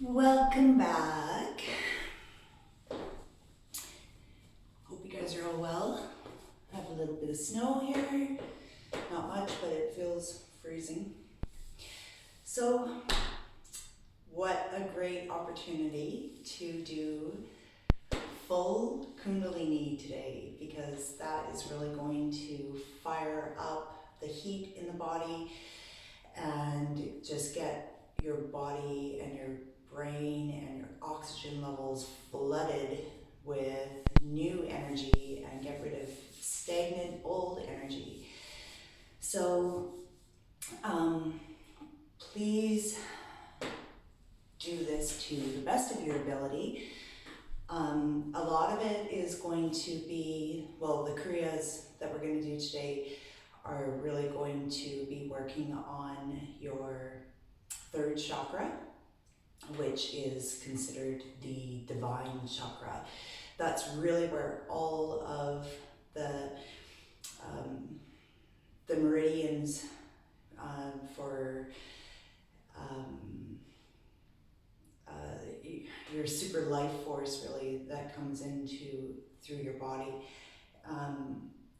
Welcome back. Hope you guys are all well. I have a little bit of snow here. Not much, but it feels freezing. So, what a great opportunity to do full Kundalini today, because that is really going to fire up the heat in the body and just get your body and your brain and your oxygen levels flooded with new energy and get rid of stagnant old energy. So please do this to the best of your ability. A lot of it is going to be, well, the kriyas that we're going to do today are really going to be working on your third chakra, which is considered the divine chakra. That's really where all of the meridians for your super life force really that comes into through your body.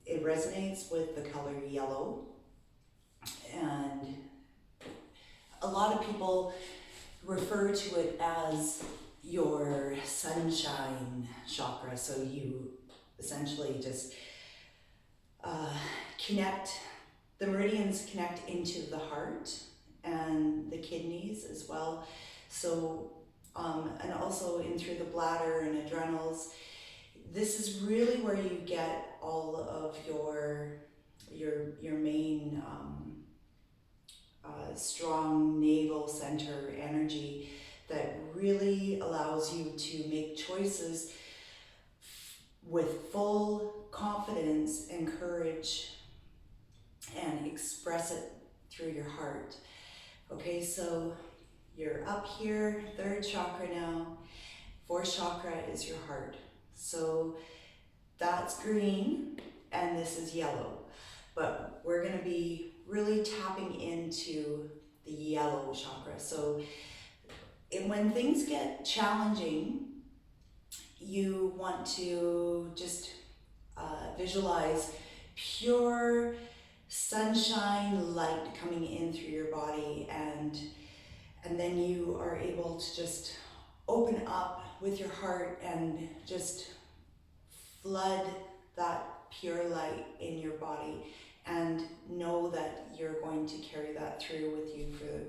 It resonates with the color yellow, and a lot of people refer to it as your sunshine chakra. So you essentially just the meridians connect into the heart and the kidneys as well. So, and also in through the bladder and adrenals. This is really where you get all of your main strong navel center energy that really allows you to make choices with full confidence and courage and express it through your heart. Okay, so you're up here, third chakra now. Fourth chakra is your heart. So that's green and this is yellow. But we're going to be really tapping into the yellow chakra. So when things get challenging, you want to just visualize pure sunshine light coming in through your body, and then you are able to just open up with your heart and just flood that pure light in your body, and know that you're going to carry that through with you for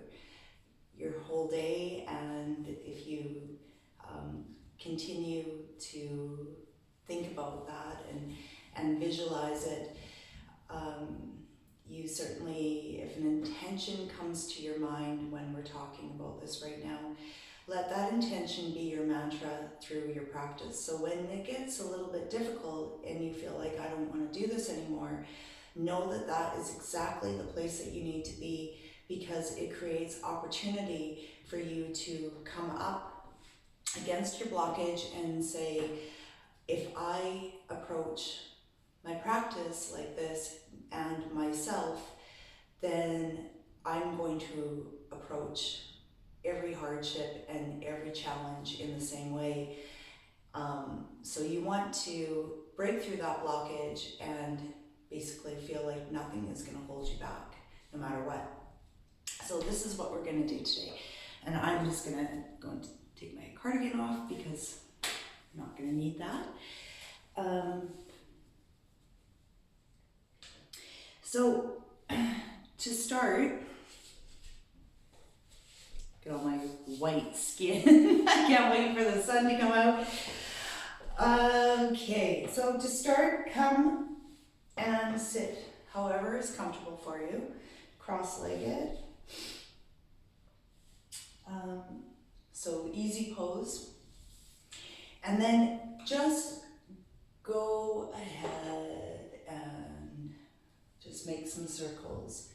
your whole day. And if you continue to think about that and visualize it, you certainly, if an intention comes to your mind when we're talking about this right now, let that intention be your mantra through your practice. So when it gets a little bit difficult and you feel like, I don't want to do this anymore, know that that is exactly the place that you need to be, because it creates opportunity for you to come up against your blockage and say, if I approach my practice like this and myself, then I'm going to approach every hardship and every challenge in the same way. So you want to break through that blockage and basically feel like nothing is going to hold you back, no matter what. So this is what we're going to do today. And I'm just going to take my cardigan off because I'm not going to need that. So to start, get all my white skin. I can't wait for the sun to come out. Okay, so to start, come and sit however is comfortable for you, cross-legged. So easy pose. And then just go ahead and just make some circles.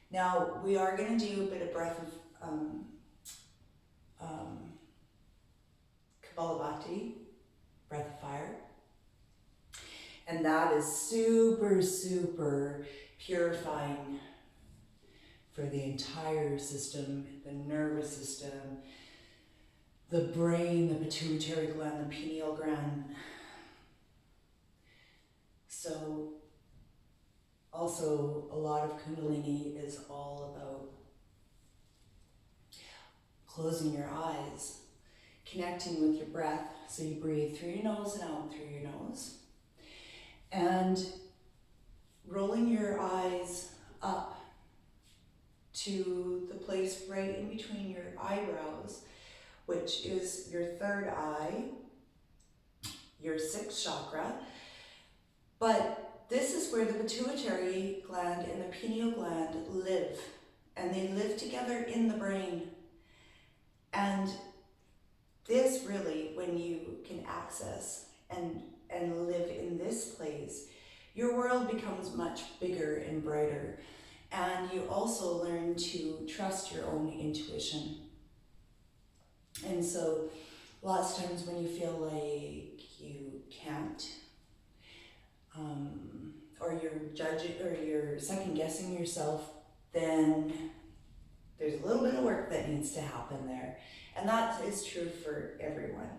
Now we are going to do a bit of breath of Kapalabhati, breath of fire. And that is super, super purifying for the entire system, the nervous system, the brain, the pituitary gland, the pineal gland. So also a lot of Kundalini is all about closing your eyes, connecting with your breath. So you breathe through your nose and out through your nose. And rolling your eyes up to the place right in between your eyebrows, which is your third eye, your sixth chakra. But this is where the pituitary gland and the pineal gland live, and they live together in the brain. And this really, when you can access and live in this place, your world becomes much bigger and brighter. And you also learn to trust your own intuition. And so lots of times when you feel like you can't, or you're judging or you're second guessing yourself, then there's a little bit of work that needs to happen there. And that is true for everyone.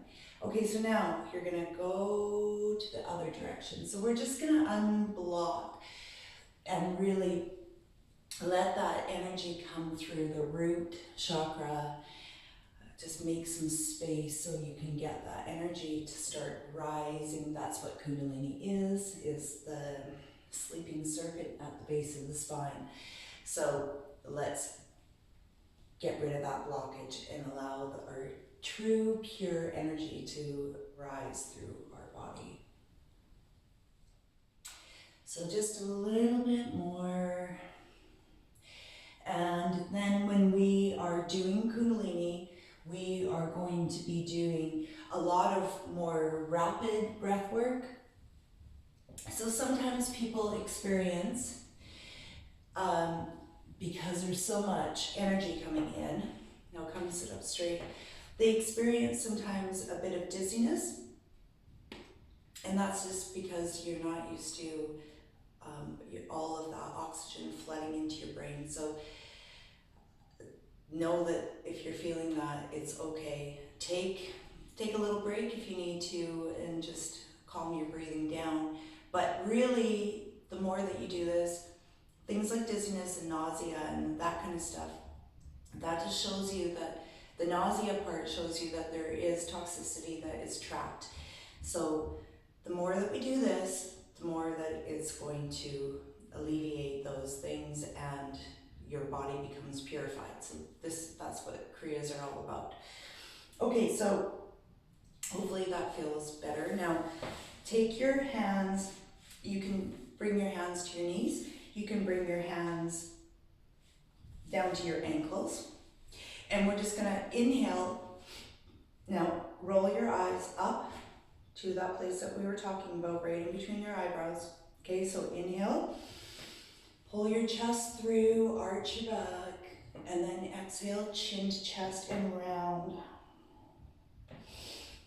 Okay, so now you're gonna go to the other direction. So we're just gonna unblock and really let that energy come through the root chakra. Just make some space so you can get that energy to start rising. That's what Kundalini is the sleeping circuit at the base of the spine. So let's get rid of that blockage and allow our true, pure energy to rise through our body. So just a little bit more. And then when we are doing Kundalini, we are going to be doing a lot of more rapid breath work. So sometimes people experience, because there's so much energy coming in, now come sit up straight, they experience sometimes a bit of dizziness. And that's just because you're not used to all of that oxygen flooding into your brain. So know that if you're feeling that, it's okay. Take a little break if you need to and just calm your breathing down. But really, the more that you do this, things like dizziness and nausea and that kind of stuff, that just shows you that the nausea part shows you that there is toxicity that is trapped. So the more that we do this, the more that it's going to alleviate those things and your body becomes purified. So that's what Kriyas are all about. Okay, so hopefully that feels better. Now, take your hands, you can bring your hands to your knees, you can bring your hands down to your ankles, and we're just gonna inhale. Now, roll your eyes up to that place that we were talking about, right in between your eyebrows. Okay, so inhale. Pull your chest through, arch your back, and then exhale, chin to chest and round.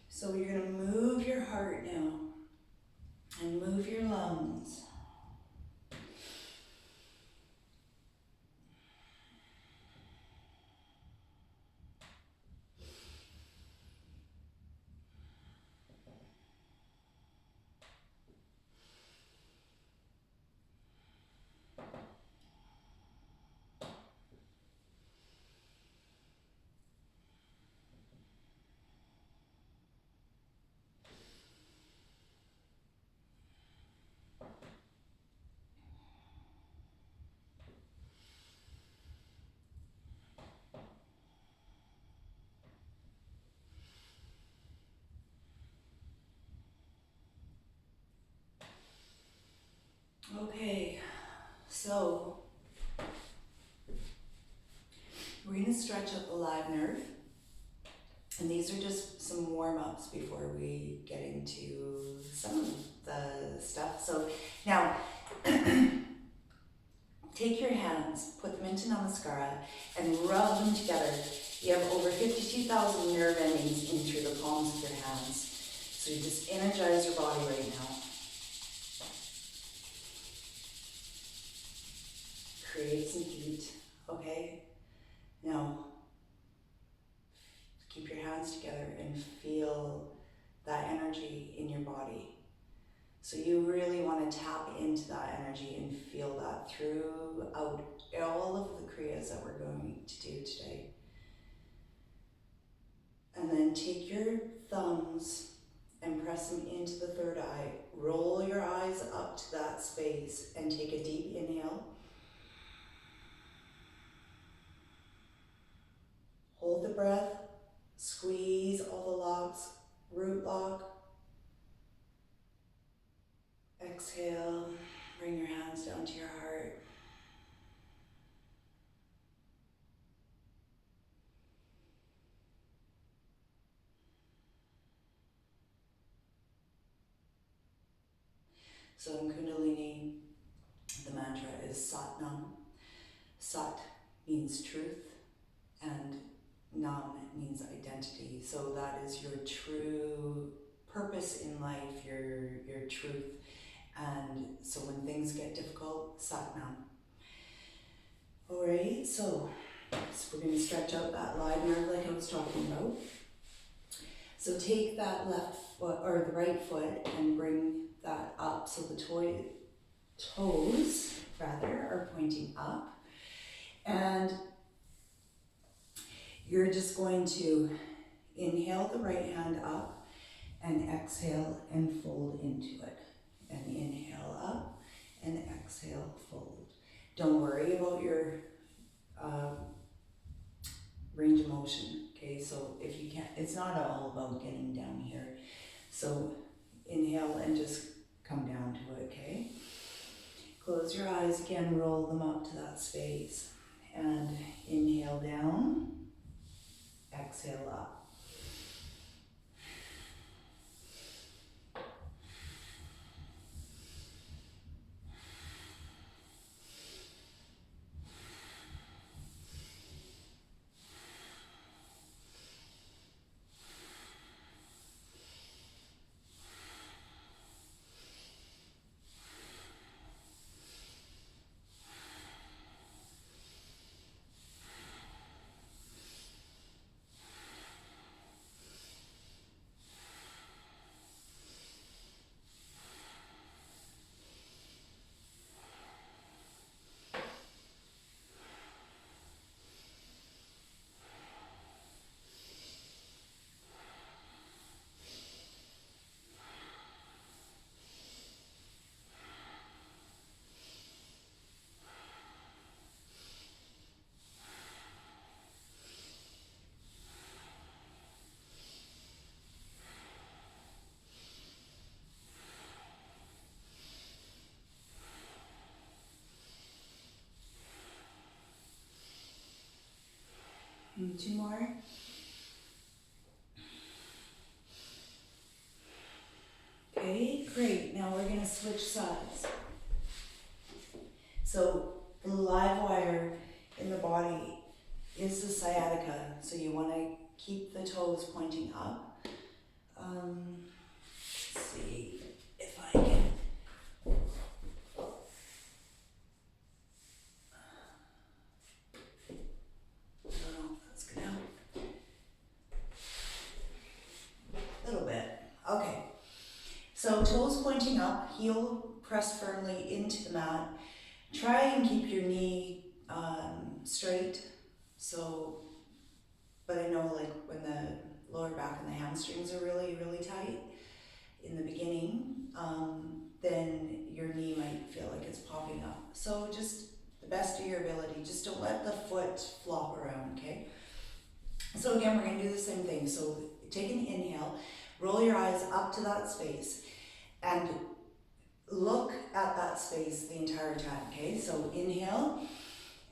So you're gonna move your heart now and move your lungs. Okay, so we're going to stretch up the live nerve, and these are just some warm-ups before we get into some of the stuff. So now, take your hands, put them into Namaskara, and rub them together. You have over 52,000 nerve endings in through the palms of your hands. So you just energize your body right now. Create some heat, okay? Now, keep your hands together. energy in your body. So you really want to tap into that energy and feel that throughout all of the kriyas that we're going to do today. And then take your thumbs and press them into the third eye. Roll your eyes up to that space and take a deep inhale. Hold the breath, squeeze all the locks, root lock. Exhale, bring your hands down to your heart. So in Kundalini, the mantra is Sat Nam. Sat means truth and Nam means identity. So that is your true purpose in life, your truth. And so when things get difficult, Sat Nam. All right, so we're going to stretch out that live nerve like I was talking about. So take that left foot, or the right foot, and bring that up. So the toes are pointing up. And you're just going to inhale the right hand up and exhale and fold into it. And inhale up and exhale, fold. Don't worry about your range of motion, okay? So if you can't, it's not all about getting down here. So inhale and just come down to it, okay? Close your eyes again, roll them up to that space. And inhale down, exhale up. And 2 more. Okay, great. Now we're going to switch sides. So the live wire in the body is the sciatica. So you want to keep the toes pointing up. Let's see if I can. So toes pointing up, heel pressed firmly into the mat. Try and keep your knee straight. So, but I know like when the lower back and the hamstrings are really, really tight in the beginning, then your knee might feel like it's popping up. So just the best of your ability, just don't let the foot flop around, okay? So again, we're gonna do the same thing. So take an inhale, roll your eyes up to that space, and look at that space the entire time, okay? So inhale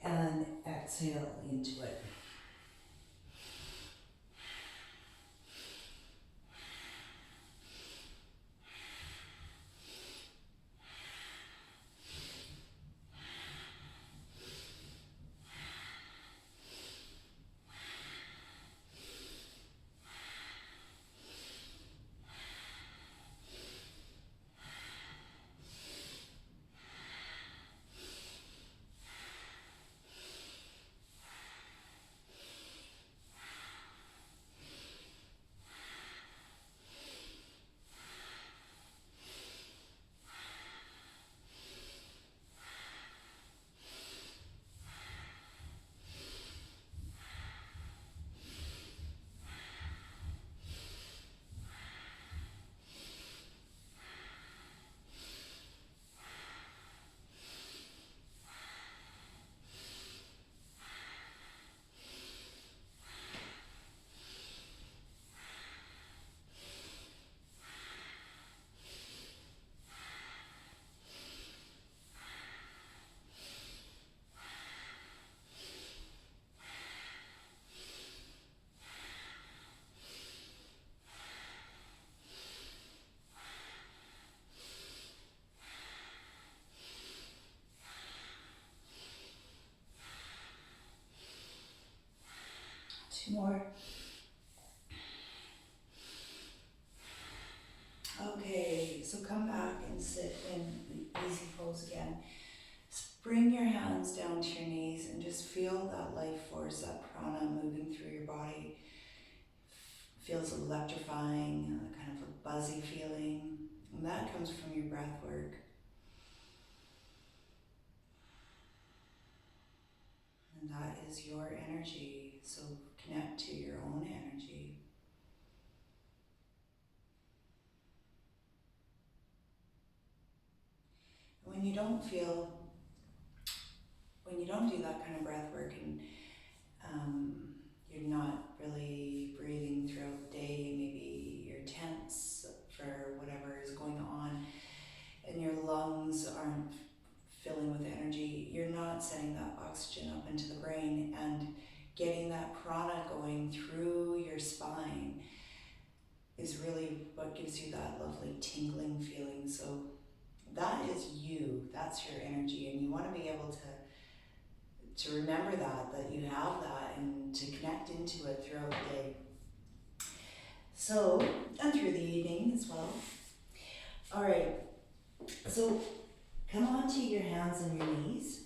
and exhale into it. 2 more. Okay, so come back and sit in the easy pose again. Bring your hands down to your knees and just feel that life force, that prana moving through your body. Feels electrifying, kind of a buzzy feeling. And that comes from your breath work. And that is your energy. So connect to your own energy. When you don't do that kind of breath work and you're not really breathing throughout the day, maybe you're tense for whatever is going on and your lungs aren't filling with energy, you're not sending that oxygen up into the brain and getting that prana going through your spine is really what gives you that lovely tingling feeling. So that is you, that's your energy, and you want to be able to remember that you have that and to connect into it throughout the day. So, and through the evening as well. All right, so come onto your hands and your knees.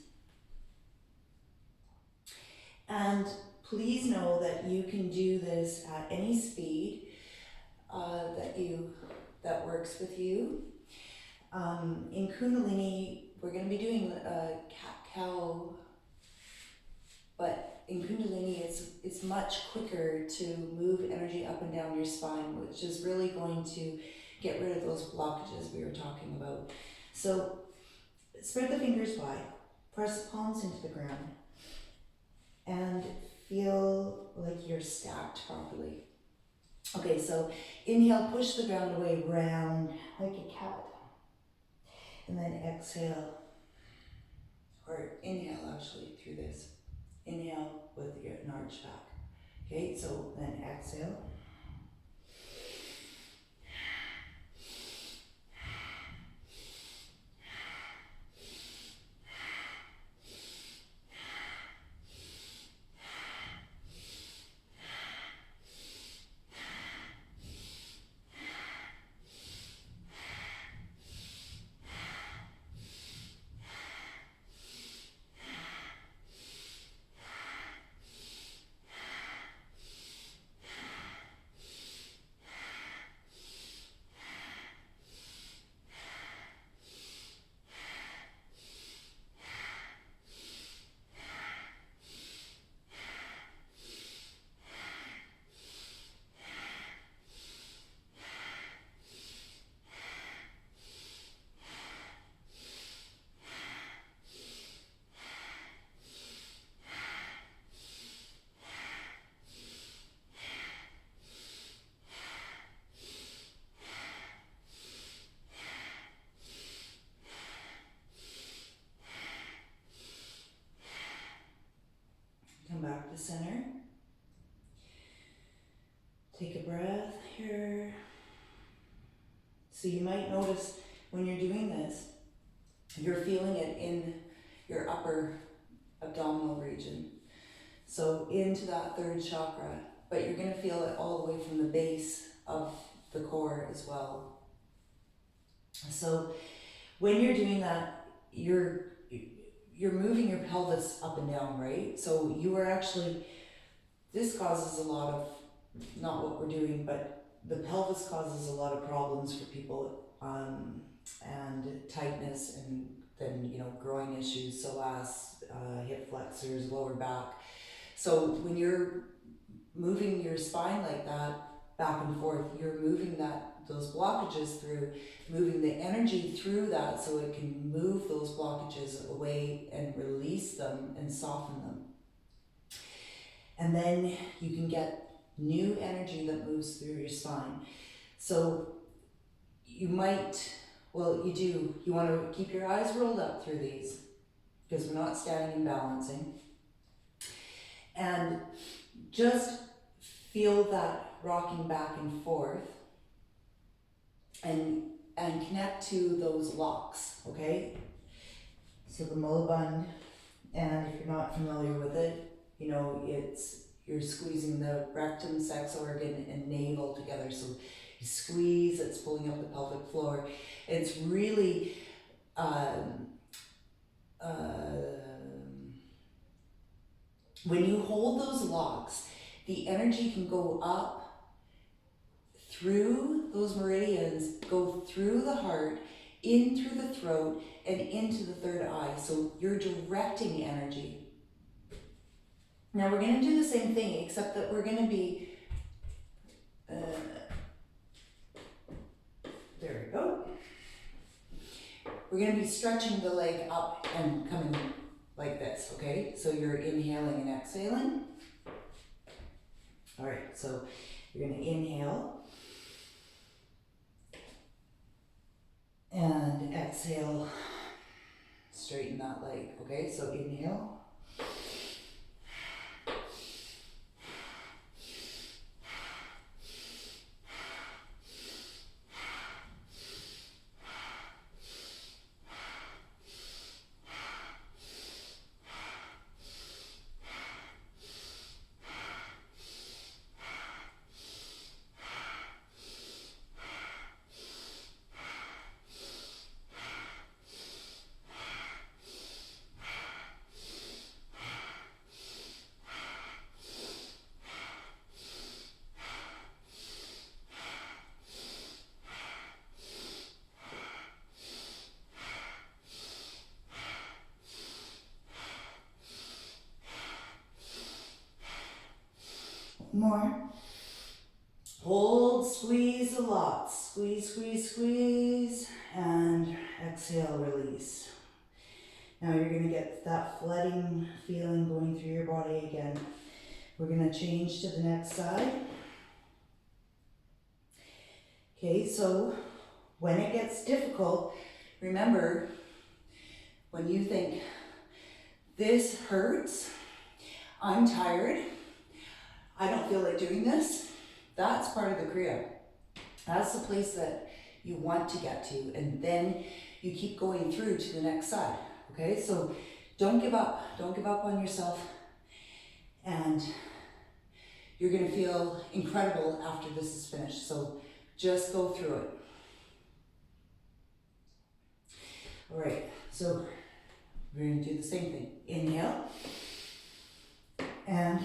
And please know that you can do this at any speed that works with you. In Kundalini, we're going to be doing a cat-cow, but in Kundalini, it's much quicker to move energy up and down your spine, which is really going to get rid of those blockages we were talking about. So spread the fingers wide, press the palms into the ground, and feel like you're stacked properly. Okay, so inhale, push the ground away, round like a cat. And then exhale, or inhale actually through this. Inhale with an arch back. Okay, so then exhale. Come back to center. Take a breath here. So you might notice when you're doing this, you're feeling it in your upper abdominal region. So into that third chakra, but you're going to feel it all the way from the base of the core as well. So when you're doing that, you're moving your pelvis up and down, right? So you are actually, this causes a lot of, not what we're doing, but the pelvis causes a lot of problems for people, and tightness, and then, groin issues, psoas, hip flexors, lower back. So when you're moving your spine like that, back and forth, you're moving those blockages through, moving the energy through that so it can move those blockages away and release them and soften them. And then you can get new energy that moves through your spine. So you might, you want to keep your eyes rolled up through these because we're not standing and balancing. And just feel that rocking back and forth and connect to those locks, okay? So the Mulaband, and if you're not familiar with it, it's you're squeezing the rectum, sex organ, and navel together. So you squeeze, it's pulling up the pelvic floor. It's really when you hold those locks, the energy can go up through those meridians, go through the heart, in through the throat, and into the third eye. So you're directing energy. Now we're going to do the same thing, except that we're going to be, there we go. We're going to be stretching the leg up and coming like this, okay? So you're inhaling and exhaling. All right, so you're going to inhale and exhale, straighten that leg, okay? So inhale. More. Hold, squeeze a lot. Squeeze, squeeze, squeeze, and exhale, release. Now you're going to get that flooding feeling going through your body again. We're going to change to the next side. Okay, so when it gets difficult, remember, when you think, this hurts, I'm tired, I don't feel like doing this, that's part of the Kriya. That's the place that you want to get to, and then you keep going through to the next side, okay? So don't give up on yourself, and you're gonna feel incredible after this is finished, so just go through it. All right, so we're gonna do the same thing. Inhale, and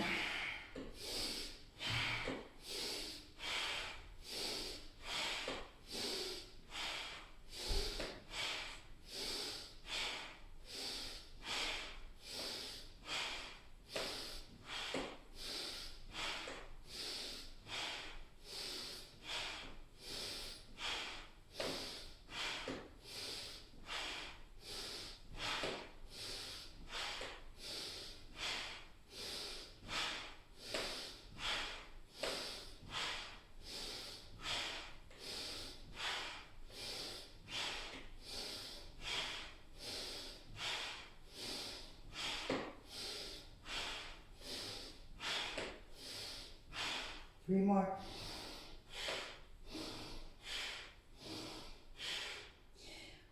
three more.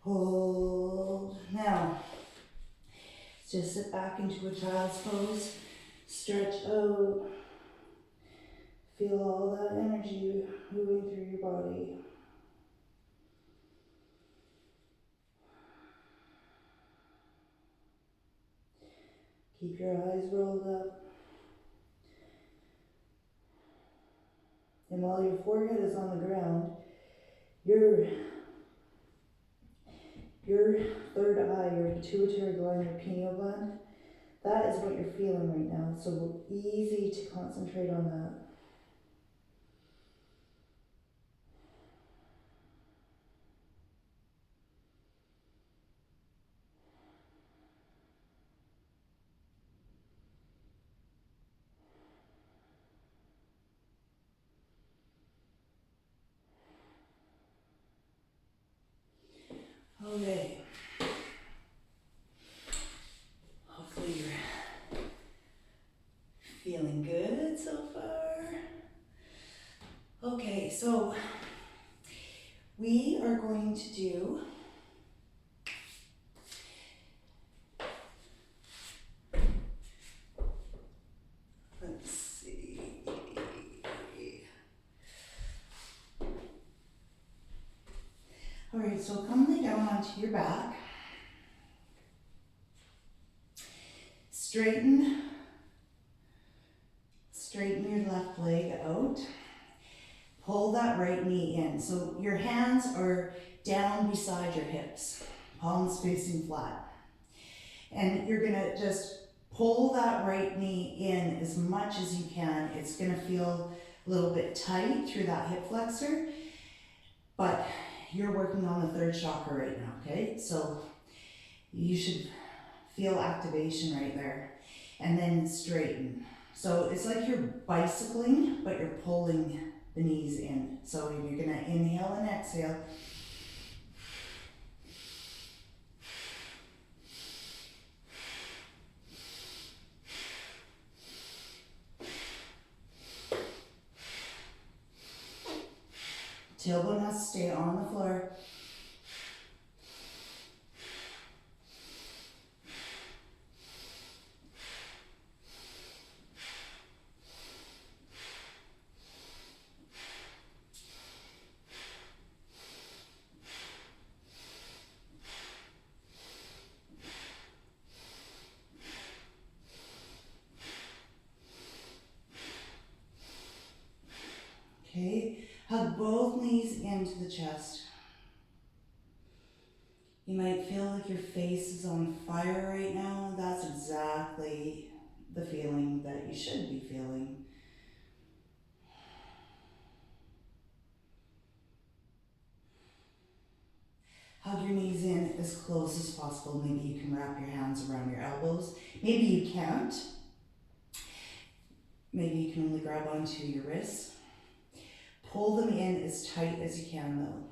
Hold. Now, just sit back into a child's pose. Stretch out. Feel all that energy moving through your body. Keep your eyes rolled up. And while your forehead is on the ground, your third eye, your pituitary gland, your pineal gland, that is what you're feeling right now. So easy to concentrate on that. Okay. Hopefully you're feeling good so far. Okay, so we are going to do let's see. right, so come lay down onto your back. Straighten your left leg out. Pull that right knee in. So your hands are down beside your hips, palms facing flat. And you're gonna just pull that right knee in as much as you can. It's gonna feel a little bit tight through that hip flexor, but you're working on the third chakra right now, okay? So you should feel activation right there. And then straighten. So it's like you're bicycling, but you're pulling the knees in. So you're gonna inhale and exhale. Tailbone has to stay on the floor. Okay, hug both knees into the chest. You might feel like your face is on fire right now. That's exactly the feeling that you should be feeling. Hug your knees in as close as possible. Maybe you can wrap your hands around your elbows. Maybe you can't. Maybe you can only grab onto your wrists. Pull them in as tight as you can though.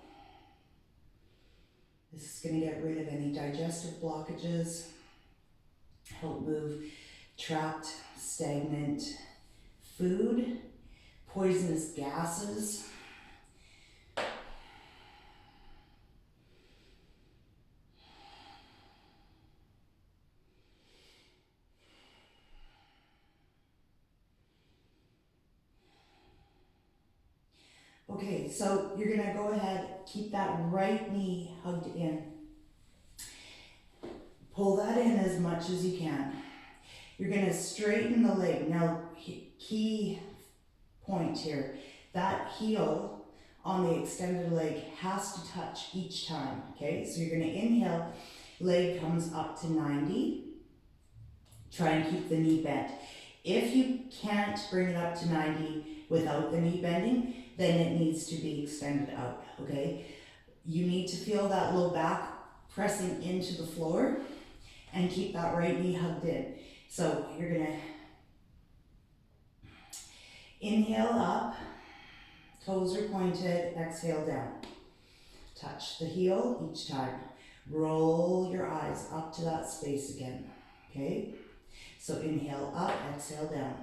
This is going to get rid of any digestive blockages, help move trapped, stagnant food, poisonous gases. Okay, so you're gonna go ahead, keep that right knee hugged in. Pull that in as much as you can. You're gonna straighten the leg. Now, key point here, that heel on the extended leg has to touch each time, okay? So you're gonna inhale, leg comes up to 90. Try and keep the knee bent. If you can't bring it up to 90 without the knee bending, then it needs to be extended out, okay? You need to feel that low back pressing into the floor and keep that right knee hugged in. So you're gonna inhale up, toes are pointed, exhale down. Touch the heel each time. Roll your eyes up to that space again, okay? So inhale up, exhale down.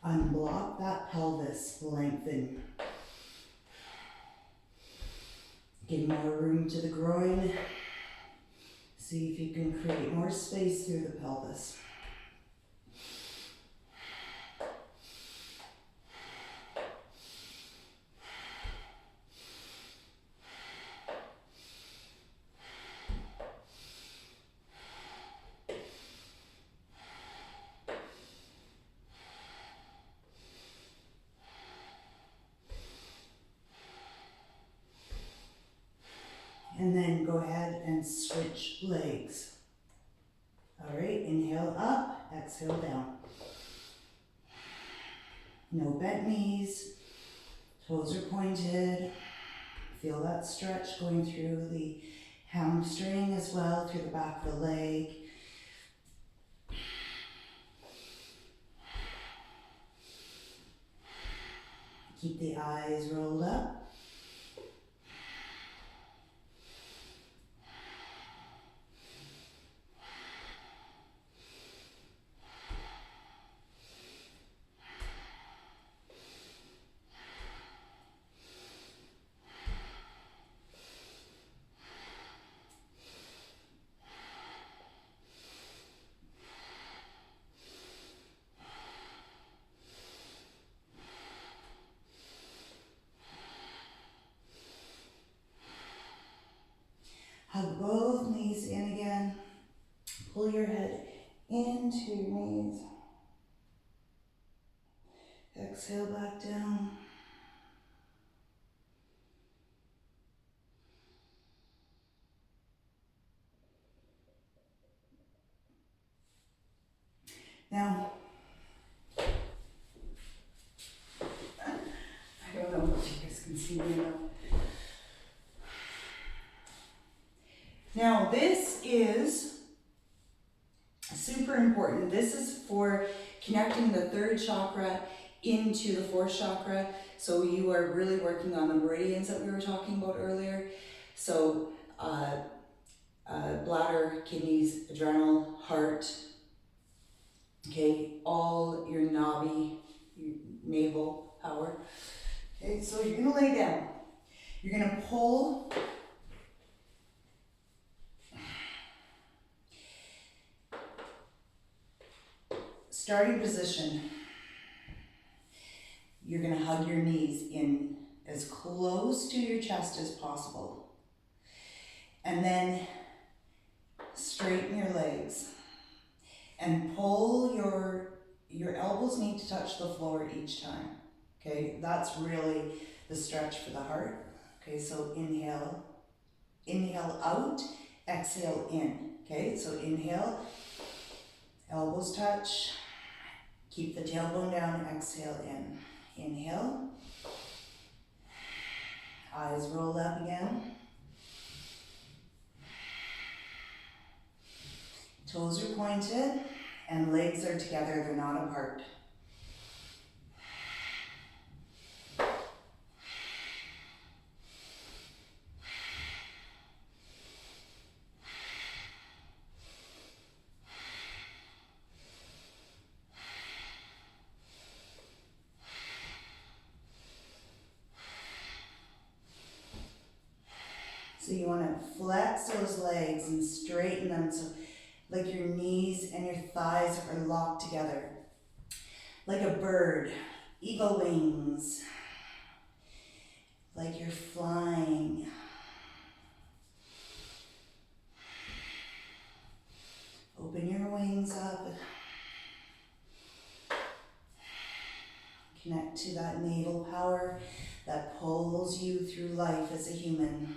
Unblock that pelvis, lengthen. Give more room to the groin. See if you can create more space through the pelvis. And then go ahead and switch legs. All right, inhale up, exhale down. No bent knees, toes are pointed. Feel that stretch going through the hamstring as well, through the back of the leg. Keep the eyes rolled up. exhale back down. Now, I don't know if you guys can see me now. Now, this is super important. This is for connecting the third chakra into the fourth chakra. So you are really working on the meridians that we were talking about earlier. So bladder, kidneys, adrenal, heart, okay, all your navi, your navel power. Okay, so you're gonna lay down. You're gonna pull starting position. You're gonna hug your knees in as close to your chest as possible. And then straighten your legs and pull your elbows need to touch the floor each time. Okay, that's really the stretch for the heart. Okay, so inhale out, exhale in. Okay, so inhale, elbows touch, keep the tailbone down, exhale in. Inhale, eyes roll up again. Toes are pointed and legs are together, they're not apart. So you want to flex those legs and straighten them so like your knees and your thighs are locked together. Like a bird, eagle wings. Like you're flying. Open your wings up. Connect to that navel power that pulls you through life as a human.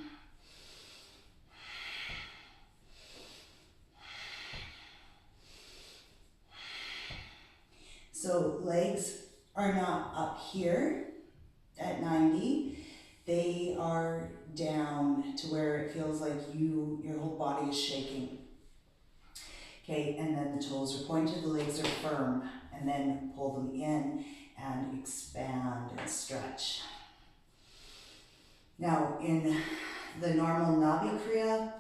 So legs are not up here at 90. They are down to where it feels like your whole body is shaking. Okay, and then the toes are pointed, the legs are firm, and then pull them in and expand and stretch. Now, in the normal Navi Kriya,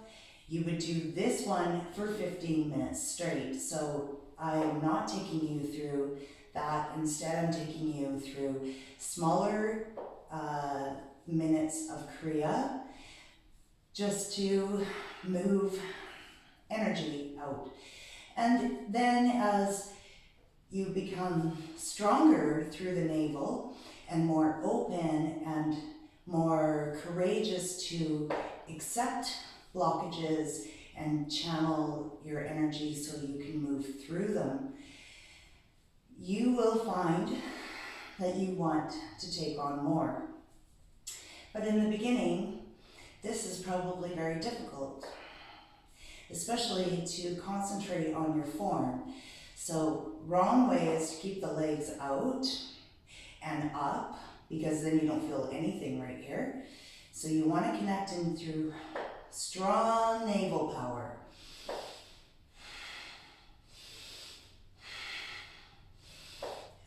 you would do this one for 15 minutes straight. So I am not taking you through that. Instead, I'm taking you through smaller minutes of Kriya just to move energy out. And then as you become stronger through the navel and more open and more courageous to accept blockages and channel your energy so you can move through them, you will find that you want to take on more. But in the beginning, this is probably very difficult, especially to concentrate on your form. So wrong way is to keep the legs out and up, because then you don't feel anything right here. So you want to connect in through strong navel power.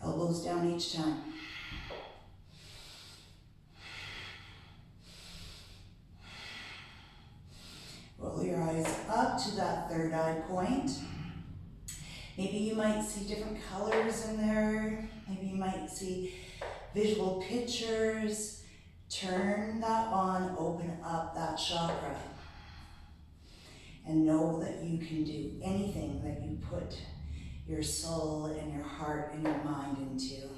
Elbows down each time. Roll your eyes up to that third eye point. Maybe you might see different colors in there. Maybe you might see visual pictures. Turn that on, open up that chakra. And know that you can do anything that you put your soul and your heart and your mind into.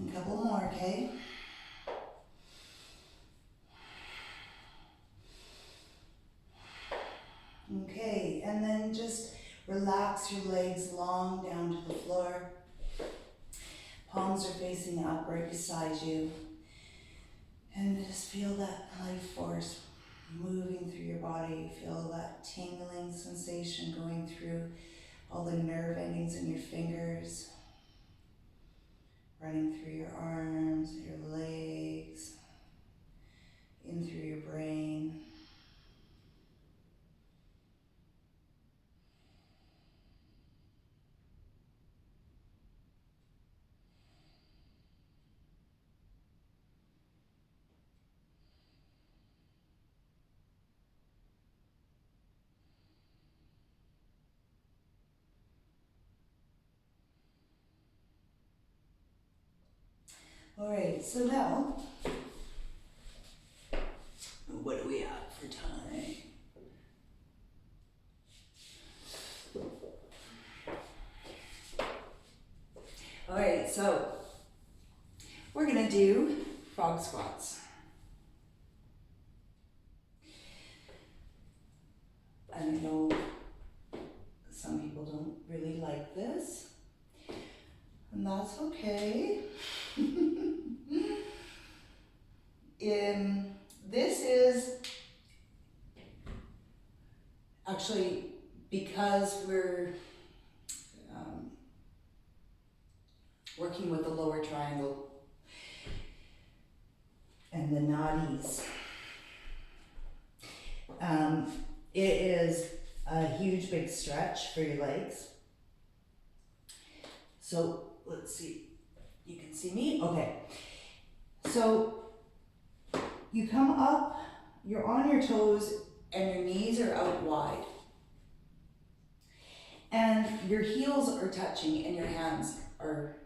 A couple more, okay? relax your legs long down to the floor. Palms are facing up right beside you. And just feel that life force moving through your body. Feel that tingling sensation going through all the nerve endings in your fingers, running through your arms, your legs, in through your brain. All right, so now, what do we have for time? All right, so we're gonna do frog squats. And I know some people don't really like this, and that's okay. This is actually because we're working with the lower triangle and the nadis. It is a huge big stretch for your legs. So let's see, you can see me? Okay. So you come up, you're on your toes, and your knees are out wide. And your heels are touching and your hands are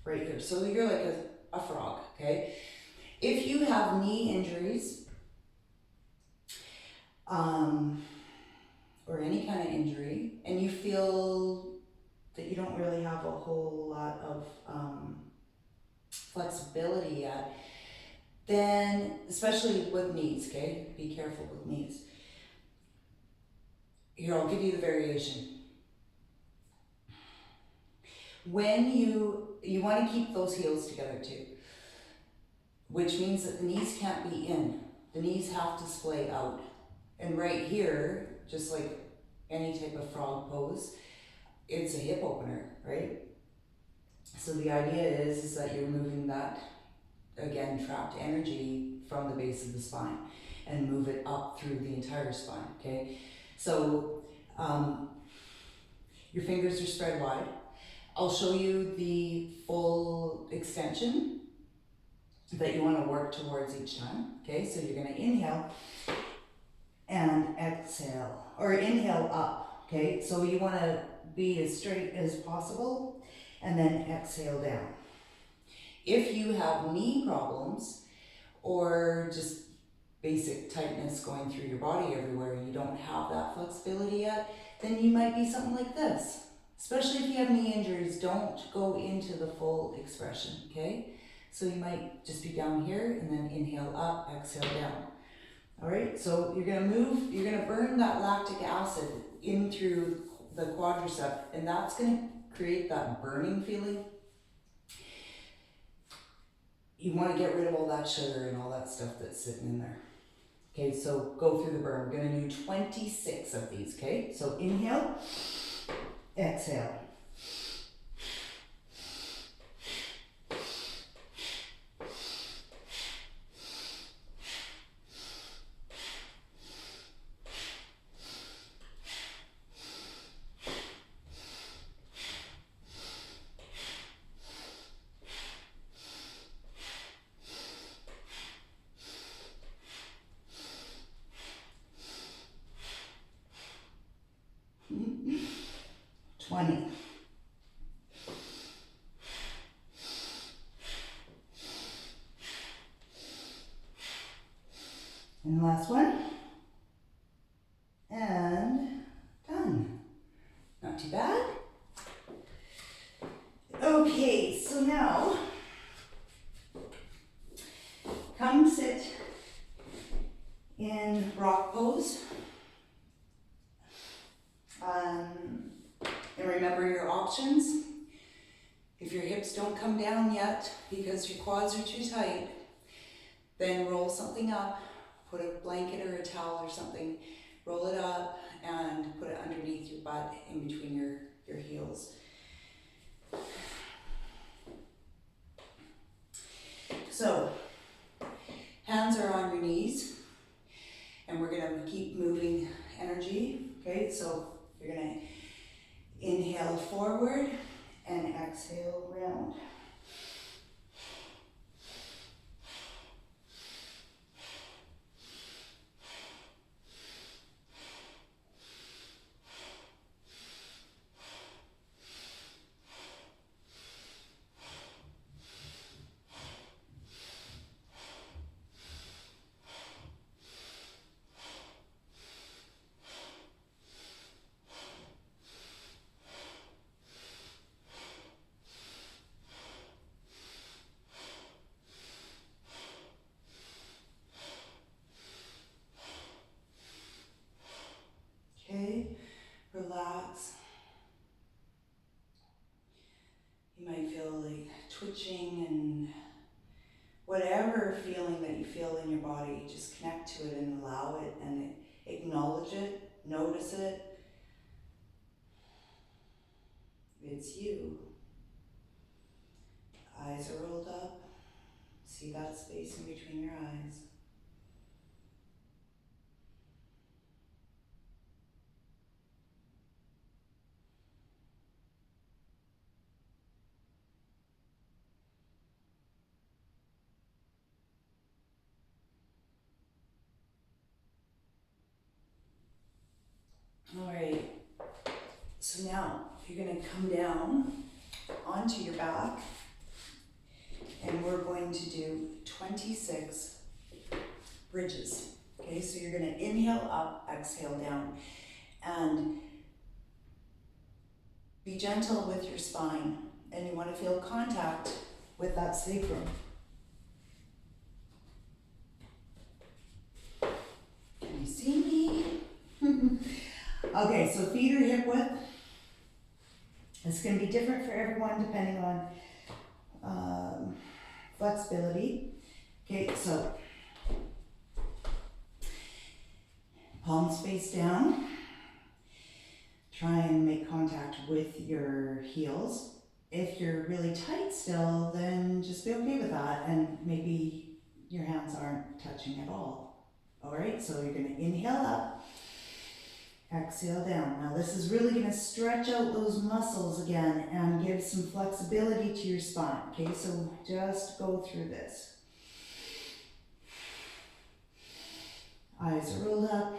right here. So you're like a frog, okay? If you have knee injuries, or any kind of injury, and you feel that you don't really have a whole lot of flexibility yet, then, especially with knees, okay? Be careful with knees. Here, I'll give you the variation. When you want to keep those heels together too, which means that the knees can't be in. The knees have to splay out. And right here, just like any type of frog pose, it's a hip opener, right? So the idea is that you're moving that, again, trapped energy from the base of the spine and move it up through the entire spine, okay? So your fingers are spread wide. I'll show you the full extension that you want to work towards each time, okay? So you're going to inhale and exhale, or inhale up, okay? So you want to be as straight as possible and then exhale down. If you have knee problems or just basic tightness going through your body everywhere, you don't have that flexibility yet, then you might be something like this. Especially if you have knee injuries, don't go into the full expression, okay? So you might just be down here and then inhale up, exhale down. All right, so you're gonna burn that lactic acid in through the quadriceps, and that's gonna create that burning feeling. You wanna get rid of all that sugar and all that stuff that's sitting in there. Okay, so go through the burn. We're gonna do 26 of these, okay? So inhale, exhale. And the last one. And done. Not too bad. Okay, so now come sit in rock pose. remember your options. If your hips don't come down yet because your quads are too tight, then roll something up, put a blanket or a towel or something, roll it up and put it underneath your butt in between your heels. So, hands are on your knees, and we're gonna keep moving energy, okay? So you're gonna inhale forward and exhale round. Okay, relax. You might feel like twitching and whatever feeling that you feel in your body, just connect to it and allow it and acknowledge it, notice it. It's you. Eyes are rolled up. See that space in between your eyes. All right, so now you're going to come down onto your back, and we're going to do 26 bridges. Okay, so you're going to inhale up, exhale down, and be gentle with your spine, and you want to feel contact with that sacrum. Can you see me? Okay, so feet are hip width. It's going to be different for everyone depending on flexibility. Okay, so palms face down. Try and make contact with your heels. If you're really tight still, then just be okay with that, and maybe your hands aren't touching at all. All right, so you're going to inhale up, exhale down. Now this is really going to stretch out those muscles again and give some flexibility to your spine. Okay, so just go through this. Eyes are rolled up.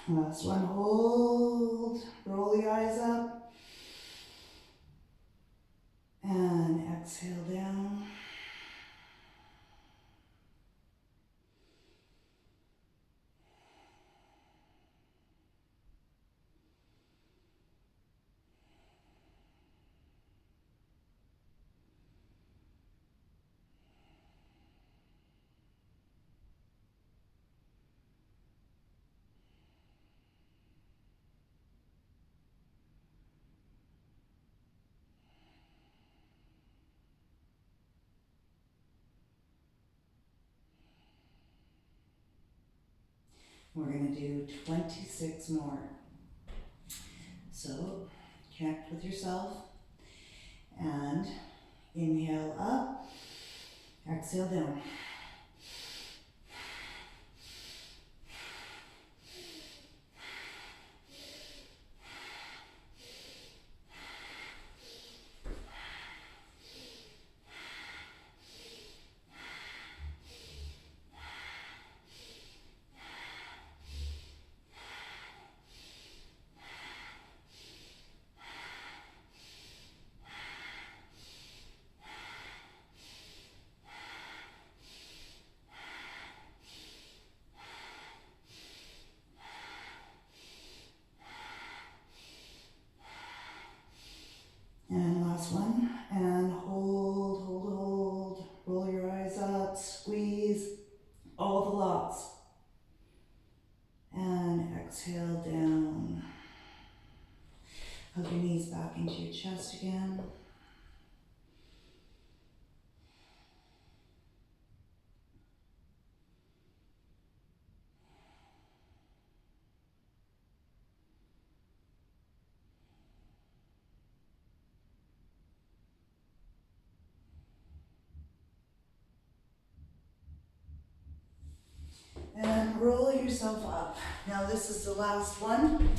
Last one, hold, roll the eyes up, and exhale down. We're going to do 26 more. So connect with yourself and inhale up, exhale down. exhale down. Hug your knees back into your chest again. And roll yourself up. Now this is the last one.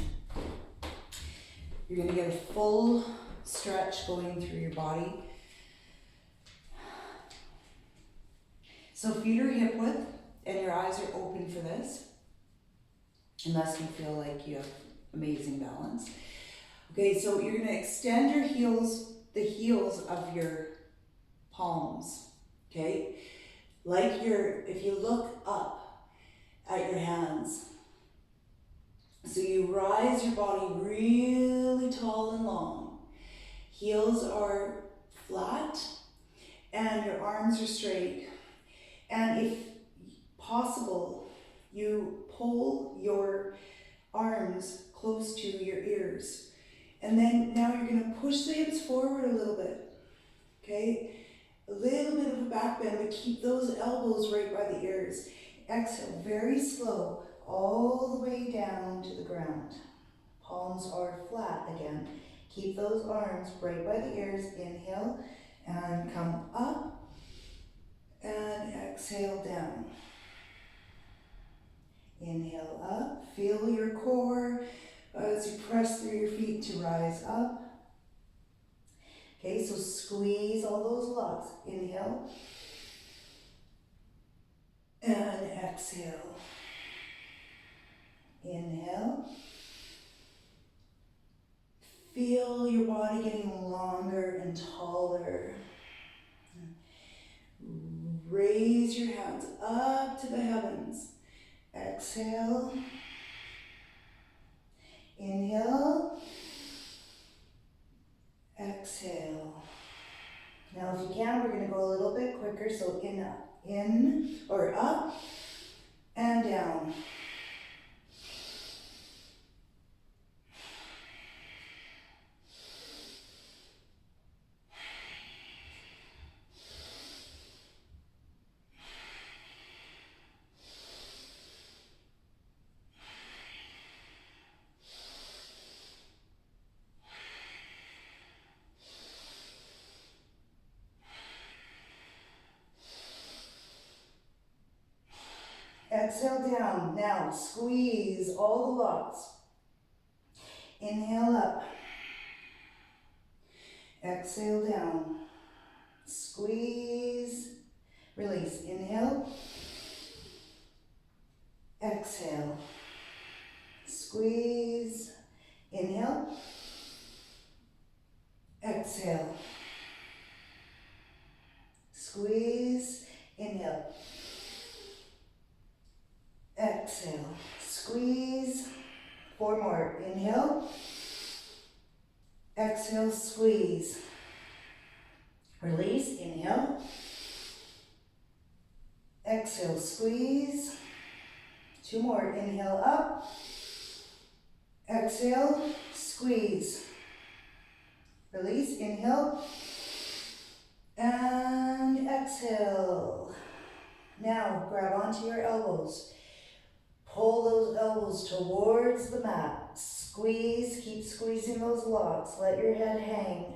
You're going to get a full stretch going through your body. So feet are hip width and your eyes are open for this, unless you feel like you have amazing balance. Okay, so you're going to extend your heels, the heels of your palms, okay? Like if you look up at your hands, so you rise your body really tall and long. Heels are flat and your arms are straight. And if possible, you pull your arms close to your ears. And then now you're going to push the hips forward a little bit, okay? A little bit of a back bend, but keep those elbows right by the ears. Exhale, very slow, all the way down to the ground. Palms are flat again. Keep those arms right by the ears. Inhale and come up and exhale down. Inhale up, feel your core as you press through your feet to rise up. Okay, so squeeze all those locks. Inhale and exhale. Inhale. Feel your body getting longer and taller. Raise your hands up to the heavens. Exhale. Inhale. Exhale. Now if you can, we're going to go a little bit quicker. So in or up and down. Exhale down. Now squeeze all the locks. Inhale up. Exhale down. Squeeze. Release. Inhale. Exhale. Squeeze. Inhale. Exhale. Squeeze. Inhale. Exhale. Squeeze. 4 more. Inhale. Exhale. Squeeze. Release. Inhale. Exhale. Squeeze. 2 more. Inhale up. Exhale. Squeeze. Release. Inhale. And exhale. Now grab onto your elbows. Pull those elbows towards the mat. Squeeze, keep squeezing those locks. Let your head hang.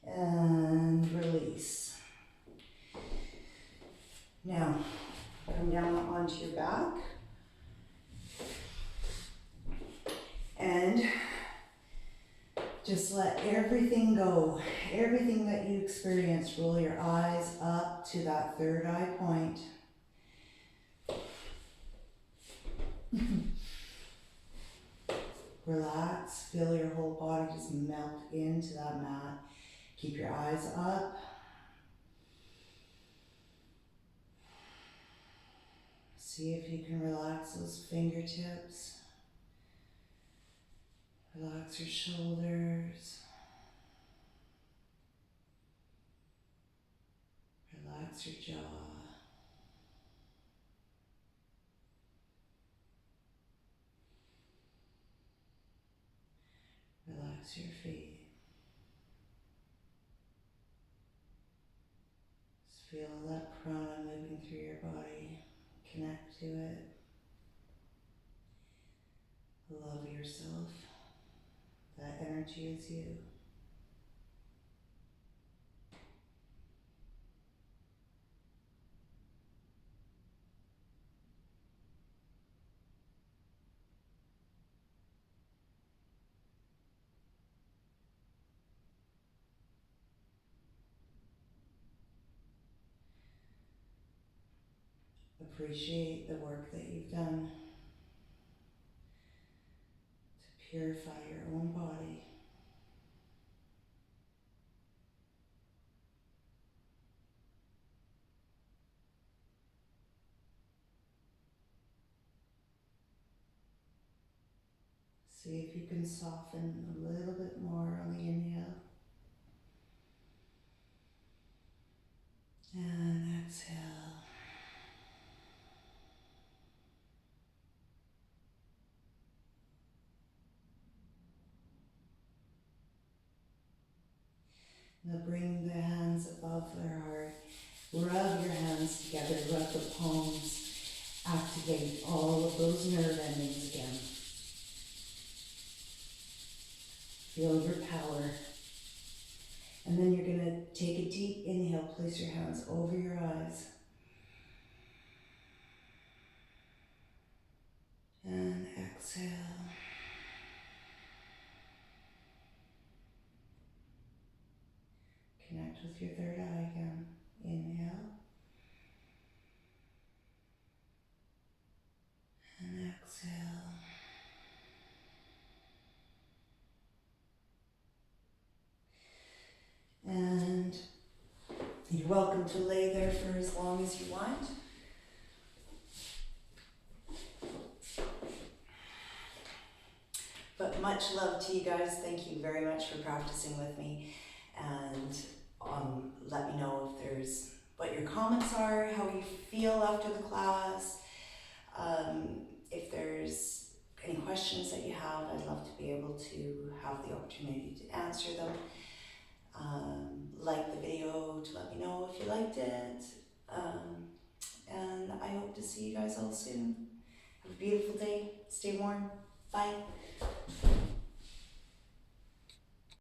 And release. Now, come down onto your back. And just let everything go. Everything that you experience, roll your eyes up to that third eye point. Relax, feel your whole body just melt into that mat. Keep your eyes up. See if you can relax those fingertips. Relax your shoulders. Relax your jaw. Relax your feet. Just feel that prana moving through your body. Connect to it. Love yourself. That energy is you. Appreciate the work that you've done to purify your own body. See if you can soften a little bit more on the inhale. And exhale. Now bring the hands above their heart. Rub your hands together, rub the palms. Activate all of those nerve endings again. Feel your power. And then you're going to take a deep inhale, place your hands over your eyes. And exhale. Connect with your third eye again. Inhale. And exhale. And you're welcome to lay there for as long as you want. But much love to you guys. Thank you very much for practicing with me. And let me know if there's what your comments are, how you feel after the class. If there's any questions that you have, I'd love to be able to have the opportunity to answer them. Like the video to let me know if you liked it. And I hope to see you guys all soon. Have a beautiful day. Stay warm. Bye.